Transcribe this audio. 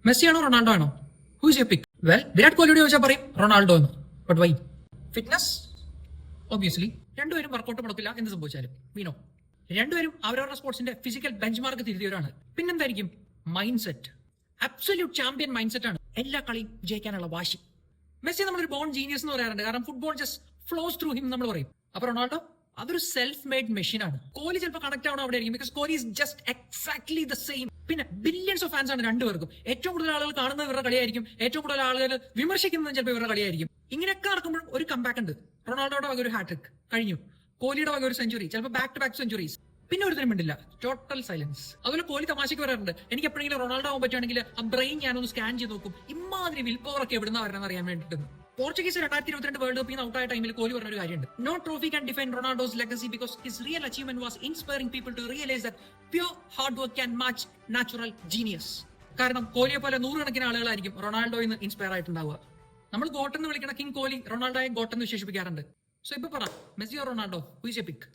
മെസ്സിയാണോ Ronaldo ആണോ? Who's your pick? Well, Virat കോഹ്ലിയോട് ചോദിച്ചാൽ പറയും റൊണാൾഡോ എന്ന്. But why? Fitness obviously. രണ്ടുപേരും വർക്കൗട്ട് മുടക്കില്ല എന്ന് സംഭവിച്ചാലും വീണോ. രണ്ടുപേരും അവരവരുടെ സ്പോർട്സിന്റെ ഫിസിക്കൽ ബെഞ്ച് മാർക്ക് തിരിയവരാണ്. പിന്നെന്തായിരിക്കും? Mindset. Absolute champion mindset ആണ്. എല്ലാ കളിയും ജയിക്കാനുള്ള വാശി. മെസ്സി നമ്മളൊരു ബോൺ ജീനിയസ് എന്ന് പറയാറുണ്ട്. കാരണം football just flows through him നമ്മൾ പറയും. അപ്പൊ റൊണാൾഡോ അതൊരു സെൽഫ് മെയ്ഡ് മെഷീൻ ആണ്. കോഹ്ലി ചിലപ്പോൾ കണക്ട് ആവണം അവിടെ ആയിരിക്കും. Because Kohli is just exactly the same. പിന്നെ ബില്യൺസ് ഓഫ് ഫാൻസ് ആണ് രണ്ടുപേർക്കും. ഏറ്റവും കൂടുതൽ ആളുകൾ കാണുന്നത് ഇവരുടെ കളിയായിരിക്കും. ഏറ്റവും കൂടുതൽ ആളുകൾ വിമർശിക്കുന്നത് ചിലപ്പോൾ ഇവരുടെ കളിയായിരിക്കും. ഇങ്ങനെയൊക്കെ നടക്കുമ്പോൾ ഒരു കംബാക്ക് ഉണ്ട്. റൊണാൾഡോയുടെ വക ഒരു ഹാട്രിക് കഴിഞ്ഞു. കോഹ്ലിയുടെ വക ഒരു സെഞ്ചുറി, ചിലപ്പോൾ ബാക്ക് ടു ബാക്ക് സെഞ്ചുറീസ്. പിന്നെ ഒരു ദിനം മിണ്ടില്ല, ടോട്ടൽ സൈലൻസ്. അതുപോലെ കോഹ്ലി തമാശയ്ക്ക് പറയാറുണ്ട്, എനിക്ക് എപ്പോഴെങ്കിലും റൊണാൾഡോ ആവാൻ പറ്റുകയാണെങ്കിൽ ആ ബ്രെയിൻ ഞാനൊന്ന് സ്കാൻ ചെയ്ത് നോക്കും, ഇമാതിരി വിൽ പവർ ഒക്കെ എവിടുന്ന വരണം അറിയാൻ വേണ്ടിയിട്ട്. പോർച്ചുഗീസ് 2022 വേൾഡ് കപ്പിൽ നിന്ന് ഔട്ടായ ടൈമിൽ കോഹ്ലി പറഞ്ഞ ഒരു കാര്യമുണ്ട്, no trophy can define Ronaldo's legacy because his real achievement was inspiring people to realise that pure hard work can match natural genius. കാരണം കോഹ്ലിയെ പോലെ നൂറുകണക്കിന് ആളുകളായിരിക്കും റൊണാൾഡോയിൽ നിന്ന് ഇൻസ്പയർ ആയിട്ടുണ്ടാവുക. നമ്മൾ ഗോട്ട് എന്ന് വിളിക്കുന്ന കിങ് കോഹ്ലി റൊണാൾഡോയെ ഗോട്ട് എന്ന് വിശേഷിപ്പിക്കാറുണ്ട്. സോ ഇപ്പൊ പറ, Messi or Ronaldo, who is your pick?